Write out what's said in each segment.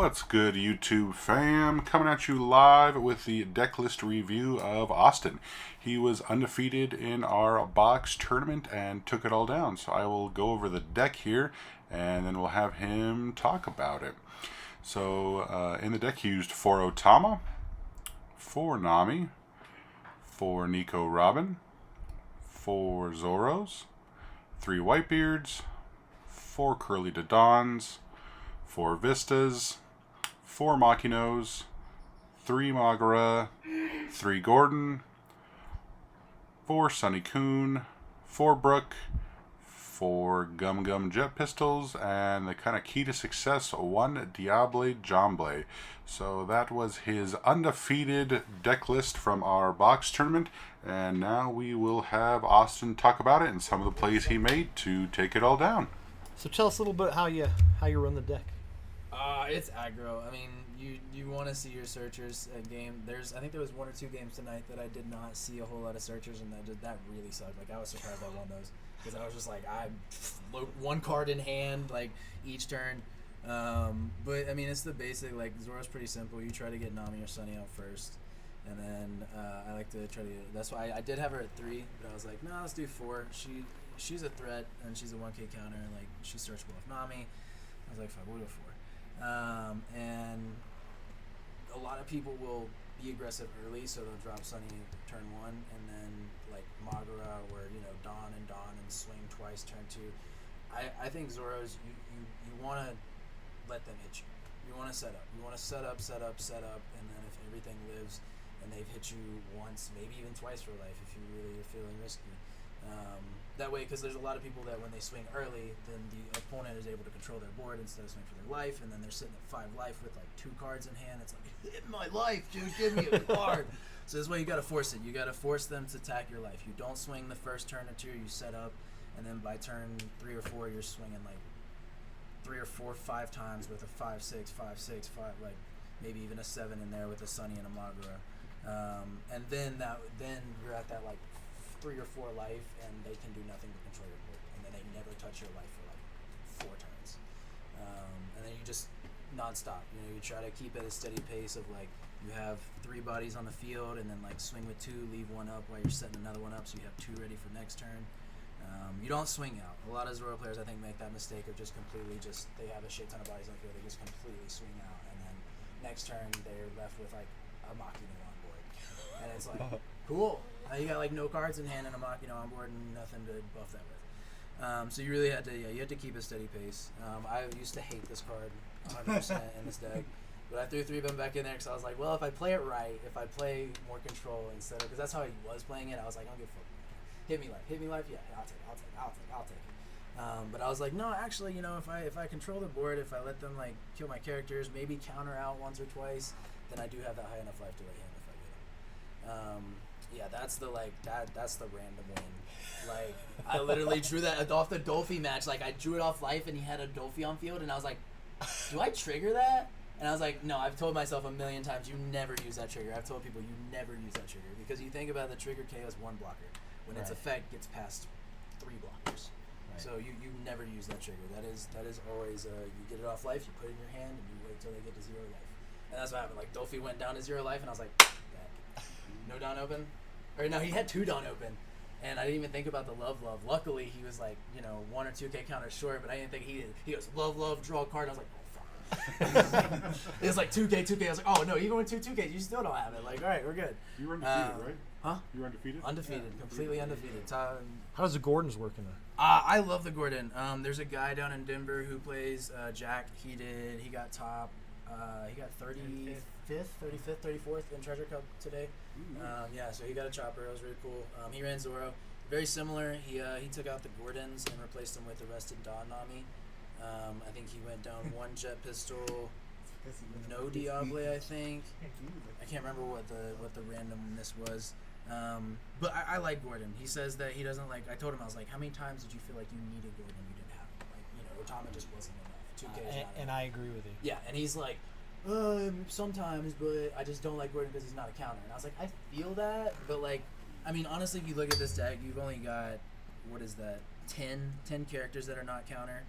What's good, YouTube fam? Coming at you live with the decklist review of Austin. He was undefeated in our box tournament and took it all down. So I will go over the deck here, and then we'll have him talk about it. So in the deck, he used 4 Otama, 4 Nami, 4 Nico Robin, 4 Zoros, 3 Whitebeards, 4 Curly Dodons, 4 Vistas, 4 Machinos, 3 Magara, 3 Gordon, 4 Sunny Coon, 4 Brook, 4 Gum Gum Jet Pistols, and the kind of key to success, 1 Diable Jomble. So that was his undefeated deck list from our box tournament, and now we will have Austin talk about it and some of the plays he made to take it all down. So tell us a little bit how you run the deck. It's aggro. I mean, you want to see your searchers at game. I think there was 1 or 2 games tonight that I did not see a whole lot of searchers, and that really sucked. Like, I was surprised I won those because I was just like, I 1 card in hand like each turn. But I mean, it's the basic. Like, Zoro's pretty simple. You try to get Nami or Sunny out first, and then I like to try to. That's why I did have her at 3, but I was like, no, let's do 4. She's a threat, and she's a 1K counter. Like, she's searchable with Nami. I was like, fuck, we'll do 4. And a lot of people will be aggressive early, so they'll drop Sunny turn 1, and then like Magara or Dawn and swing twice turn 2. I think Zoro's you want to let them hit you. You want to set up. You want to set up, and then if everything lives and they've hit you once, maybe even twice for life if you really are feeling risky. That way, because there's a lot of people that when they swing early, then the opponent is able to control their board instead of swing for their life, and then they're sitting at 5 life with like 2 cards in hand. It's like, hit my life, dude, give me a card. So this way you got to force it. You got to force them to attack your life. You don't swing the first turn or 2, you set up, and then by turn 3 or 4, you're swinging like 3 or 4, 5 times with a 5/6, 5/6, 5, like maybe even a 7 in there with a Sunny and a Magara, and then you're at that like 3 or 4 life, and they can do nothing but control your board, and then they never touch your life for like 4 turns, and then you just non-stop. You try to keep at a steady pace of like you have 3 bodies on the field, and then like swing with 2, leave 1 up while you're setting another 1 up, so you have 2 ready for next turn. You don't swing out. A lot of Zoro players, I think, make that mistake of just completely they have a shit ton of bodies on the field, they just completely swing out, and then next turn they're left with like a Machina on board, and it's like, cool. You got like no cards in hand and a Machina on board and nothing to buff that with. So you really had to keep a steady pace. I used to hate this card 100% in this deck, but I threw 3 of them back in there because I was like, well, if I play it right, if I play more control instead of, because that's how I was playing it, I was like, I don't give a fuck. Hit me life, yeah, I'll take it. But I was like, no, actually, if I control the board, if I let them like kill my characters, maybe counter out once or twice, then I do have that high enough life to let him if I get him. Yeah, that's the random win. Like, I literally drew that off the Dolphy match. Like, I drew it off life, and he had a Dolphy on field, and I was like, do I trigger that? And I was like, no, I've told myself a million times, you never use that trigger. I've told people, you never use that trigger. Because you think about the trigger KO's 1 blocker, when its effect gets past 3 blockers. Right. So you never use that trigger. That is always, you get it off life, you put it in your hand, and you wait till they get to 0 life. And that's what happened. Like, Dolphy went down to 0 life, and I was like, no Dawn open. Or no, he had 2 Dawn open, and I didn't even think about the love. Luckily, he was like 1 or 2K counters short, but I didn't think he did. He goes love, draw a card. And I was like, oh fuck. It was like 2K. I was like, oh no, even with 2Ks, you still don't have it. Like, all right, we're good. You were undefeated, right? Huh? You were undefeated. Undefeated, completely undefeated. How does the Gordons work in there? I love the Gordon. There's a guy down in Denver who plays Jack. He got top. He got 35th, 34th in Treasure Cup today. Yeah, so he got a chopper. It was really cool. He ran Zoro. Very similar. He took out the Gordons and replaced them with the rested Dawn Nami. I think he went down 1 Jet Pistol, no Diable, I think. I can't remember what the randomness was. But I like Gordon. He says that he doesn't like. I told him, I was like, how many times did you feel like you needed Gordon and you didn't have him? Like, Otama just wasn't enough. 2K and I agree with you. Yeah, and he's like, sometimes, but I just don't like Gordon because he's not a counter. And I was like, I feel that, but like, I mean, honestly, if you look at this deck, you've only got, what is that, 10 characters that are not counter.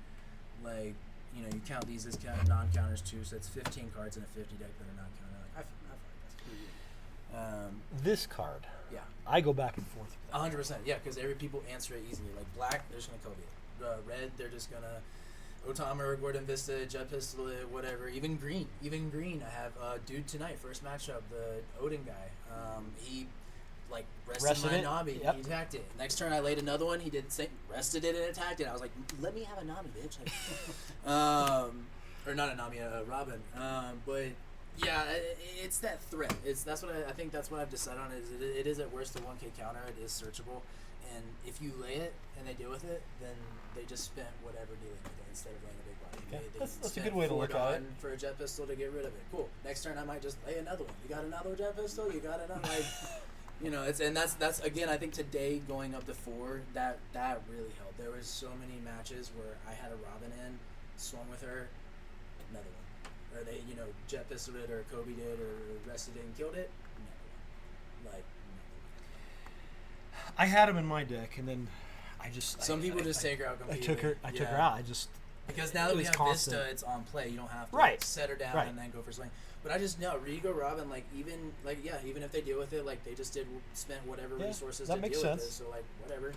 Like, you count these as non-counters too, so it's 15 cards in a 50 deck that are not counted. Like, I feel like that's pretty good. This card. Yeah. I go back and forth. 100%. Yeah, because every people answer it easily. Like black, they're just gonna Kobe it. Red, they're just gonna Otama, Gordon Vista, Jet Pistol it, whatever. Even green. I have dude tonight, first matchup, the Odin guy. He like rested my it. Nabi. Yep. He attacked it. Next turn I laid another one. He did the same, rested it and attacked it. I was like, let me have a Nabi, bitch. Like, or not a Nabi, a Robin. But yeah, it's that threat. That's what I think. That's what I've decided on. Is it is at worst a 1K counter. It is searchable, and if you lay it and they deal with it, then they just spent whatever dealing with it instead of laying a big body. Okay. They That's a spent good way to look at it. $4 for a jet pistol to get rid of it. Cool. Next turn I might just lay another one. You got another jet pistol? You got another like. That's again. I think today going up to 4, that really helped. There was so many matches where I had a Robin in, swung with her, another one, or they jet pistoled it or Kobe did or rested it and killed it, another one. Like I had him in my deck, and then I just some people just take her out completely. I took her out. I just because now that it we was have constant. Vista, it's on play. You don't have to Right. set her down Right. and then go for swing. But I just know Rigo Robin, like even if they deal with it, like they just spent whatever Yeah, resources that to makes deal with sense. it. So like whatever,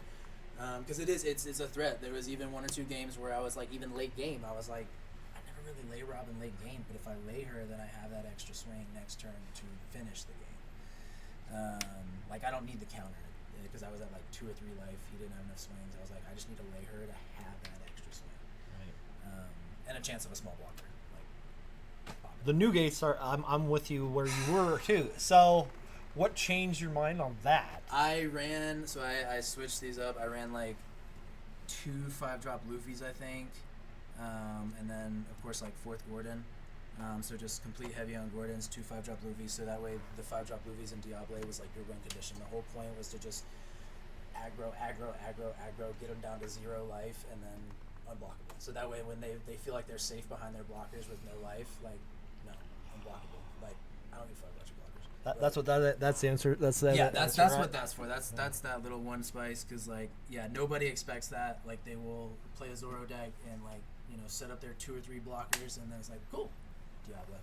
because it's a threat. There was even 1 or 2 games where I was like even late game, I was like I never really lay Robin late game, but if I lay her, then I have that extra swing next turn to finish the game. Like I don't need the counter because I was at like 2 or 3 life. He didn't have enough swings. I was like I just need to lay her to have that extra swing. Right. And a chance of a small blocker. The new gates are. I'm with you where you were too. So, what changed your mind on that? I ran, so I switched these up. I ran like 2 5-drop Luffy's, I think, and then of course like 4th Gordon. So just complete heavy on Gordons, 2 5-drop Luffy's. So that way the 5-drop Luffy's and Diable was like your win condition. The whole point was to just aggro, get them down to 0 life, and then unblockable. So that way when they feel like they're safe behind their blockers with no life, like no, unblockable. Like I don't give a fuck about your blockers. That's what that's the answer. That's the that's answer, right? what that's for. That's that little one spice because like nobody expects that. Like they will play a Zoro deck and like set up their 2 or 3 blockers and then it's like cool, Diablo,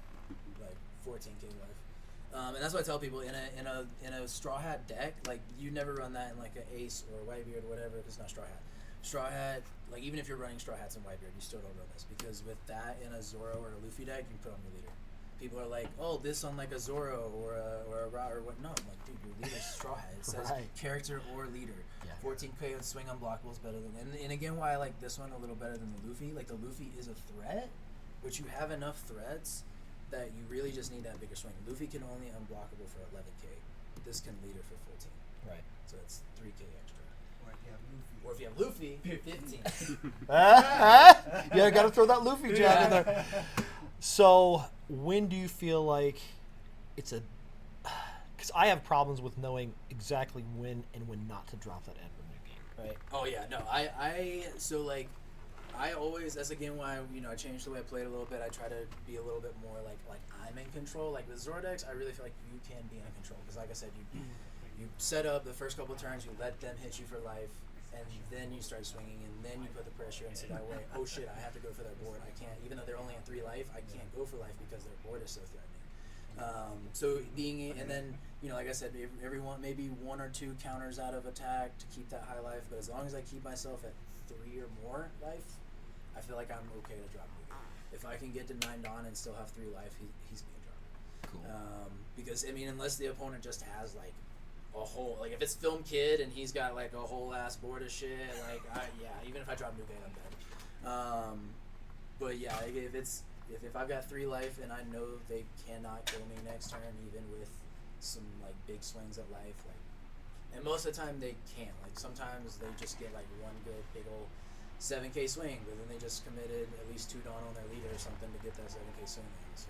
like 14k life. And that's what I tell people in a straw hat deck, like you never run that in like an Ace or a Whitebeard or whatever if it's not straw hat. Straw hat, like even if you're running straw hats and Whitebeard, you still don't run this because with that in a Zoro or a Luffy deck, you can put on your leader. People are like, oh, this on like a Zoro or a Ra or what? No, I'm like, dude, your leader's straw hat. It says Right. character or leader. Yeah. 14k on swing unblockable is better than, and again, why I like this one a little better than the Luffy. Like the Luffy is a threat, but you have enough threats that you really just need that bigger swing. Luffy can only unblockable for 11k. This can leader for 14. Right. So it's 3k extra. Or if you have Luffy, 15. Yeah, got to throw that Luffy jab in there. So, when do you feel like it's a? Because I have problems with knowing exactly when and when not to drop that Edward new game, right? Oh yeah, no, so like, I always, that's again why I changed the way I played a little bit. I try to be a little bit more like I'm in control. Like with Zordex, I really feel like you can be in control because, like I said, you set up the first couple of turns, you let them hit you for life, and then you start swinging, and then you put the pressure in so that way, oh shit, I have to go for their board. I can't, even though they're only on 3 life, I can't go for life because their board is so threatening. So being, and then, like I said, everyone, maybe 1 or 2 counters out of attack to keep that high life, but as long as I keep myself at 3 or more life, I feel like I'm okay to drop Luffy. If I can get to 9 Dawn and still have 3 life, he's being dropped. Cool. Because, unless the opponent just has, like, a whole, like, if it's Film Kid and he's got, like, a whole ass board of shit, like, even if I drop Nugate, I'm dead. But, yeah, if I've got 3 life and I know they cannot kill me next turn, even with some, like, big swings of life, like, and most of the time they can't. Like, sometimes they just get, like, one good big old 7k swing, but then they just committed at least 2 Dawn on their leader or something to get that 7k swing in. So,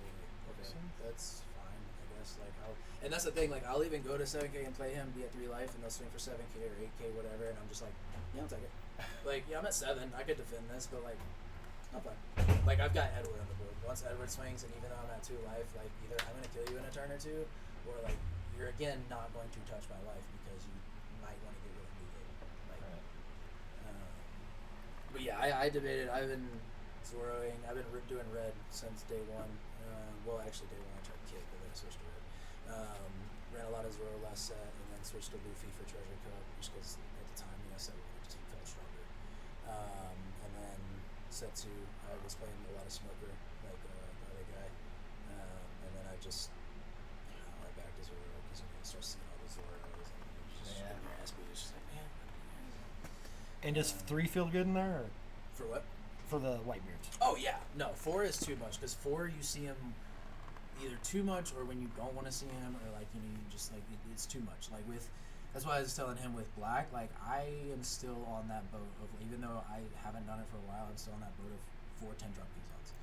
okay, that's fine, I guess. Like, and that's the thing, like, I'll even go to 7k and play him, be at 3 life, and they'll swing for 7k or 8k, whatever, and I'm just like, yeah, I'll take it. Like, yeah, I'm at 7, I could defend this, but, like, not fine. Like, I've got Edward on the board. Once Edward swings, and even though I'm at 2 life, like, either I'm going to kill you in a turn or 2, or, like, you're, again, not going to touch my life because you might want to get rid of me. Like, Right. but, yeah, I debated, Zoroing. I've been doing red since day one. Well, actually, day one I tried kick, but then I switched to red. Ran a lot of Zoro last set, and then switched to Luffy for Treasure Cup, just because at the time, set one just felt stronger. And then set two, I was playing a lot of Smoker, like the other guy. And then I just went back to Zoro because you start seeing all the Zoros and just getting your ass beat. It's just like, man. And does 3 feel good in there? Or? For what? For the Whitebeards. Oh yeah, no, 4 is too much because 4 you see him either too much or when you don't want to see him or like you just like it's too much. Like that's why I was telling him with Black, like I am still on that boat of even though I haven't done it for a while, I'm still on that boat of 4 10-drop Kuzans.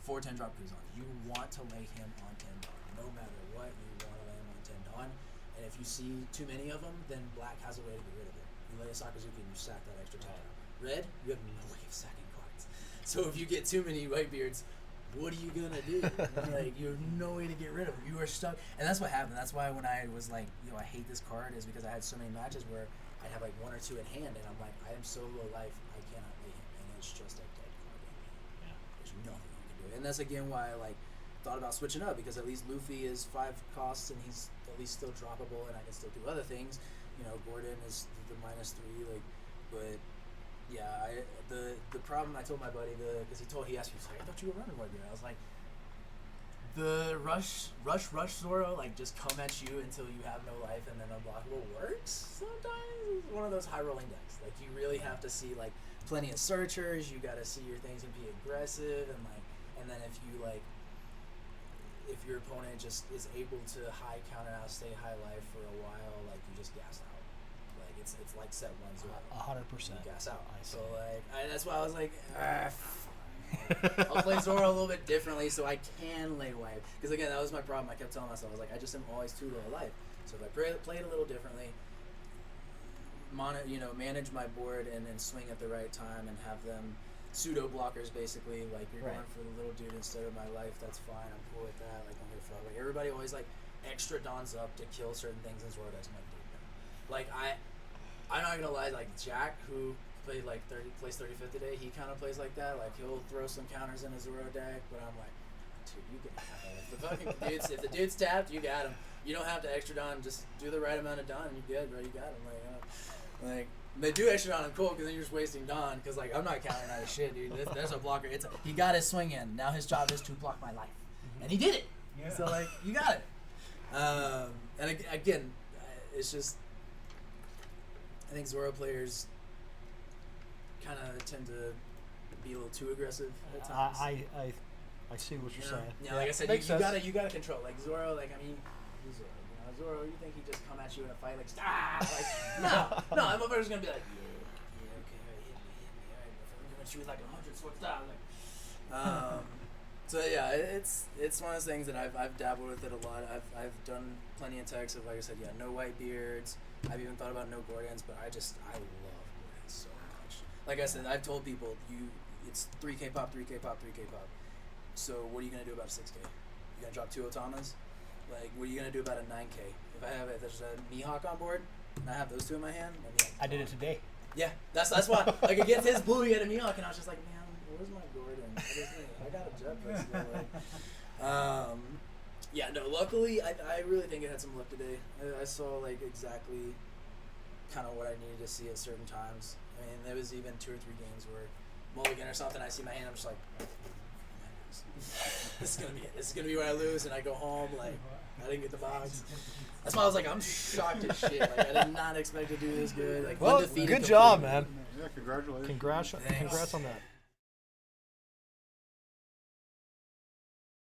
4 10-drop Kuzans. You want to lay him on 10 Don, no matter what. You want to lay him on 10 Don, and if you see too many of them, then Black has a way to get rid of it. You lay a Sakazuki and you sack that extra 10. Red, you have no way of sacking. So if you get too many Whitebeards, what are you gonna do? Like you have no way to get rid of them. You are stuck, and that's what happened. That's why when I was like, I hate this card, is because I had so many matches where I'd have like 1 or 2 in hand, and I'm like, I am so low life, I cannot lay him, and it's just a dead card. Yeah. There's nothing you can do, and that's again why I like thought about switching up because at least Luffy is 5 costs and he's at least still droppable, and I can still do other things. Gordon is the -3, like, but. Yeah, the problem I told my buddy because he asked me, he's like, I thought you were running Whitebeard. I was like, the rush Zoro, like just come at you until you have no life and then unblockable works sometimes. It's one of those high rolling decks. Like you really have to see like plenty of searchers. You got to see your things and be aggressive and then if your opponent just is able to high counter out, stay high life for a while, like you just gas out. It's like set 1 Zoro. 100%. Gas out. So that's why I was like, I'll play Zoro a little bit differently so I can lay wipe. Because again, that was my problem. I kept telling myself, I was like, I just am always too low life. So if I play it a little differently, manage my board and swing at the right time and have them pseudo blockers basically. Like you're going for the little dude instead of my life. That's fine. I'm cool with that. Like I'm here for like everybody always like extra dons up to kill certain things in Zoro decks. Like I'm not gonna lie, like Jack, who played like plays 35th today, he kind of plays like that. Like he'll throw some counters in his Zoro deck, but I'm like, dude, you get if the dude's tapped, you got him. You don't have to extra don, just do the right amount of don, and you're good, bro. You got him. Like they do extra don, and cool, because then you're just wasting don. Because like I'm not countering out of shit, dude. There's a blocker. He got his swing in. Now his job is to block my life, and he did it. Yeah. So like you got it. And again, it's just. I think Zoro players kind of tend to be a little too aggressive at times. I see what you're saying. Yeah, like I said, you gotta control. Like Zoro, like I mean, Zoro, you think he just come at you in a fight like like no, I'm just gonna be like yeah, okay, hit me, alright, I'm gonna shoot like 100 swords down. Like, so yeah, it's one of those things that I've dabbled with it a lot. I've done plenty of techs of like I said, no Whitebeards. I've even thought about no Gordons, but I love Gordons so much. Like I said, I've told people it's 3K pop, 3K pop, 3K pop. So what are you gonna do about 6K? You gonna drop 2 Otamas? Like what are you gonna do about a 9K? If there's a Mihawk on board, and I have those 2 in my hand, I did it today. Yeah, that's why. Like against his blue, he had a Mihawk, and I was just like, man, where's my Gordon? I got a Jet. Yeah, no, luckily, I really think it had some luck today. I saw, like, exactly kind of what I needed to see at certain times. I mean, there was even 2 or 3 games where mulligan or something, I see my hand, I'm just like, this is going to be it. This is going to be where I lose, and I go home, like, I didn't get the box. That's why I was like, I'm shocked as shit. Like, I did not expect to do this good. Like, well, undefeated good job, man. Yeah, congratulations. Congrats on that.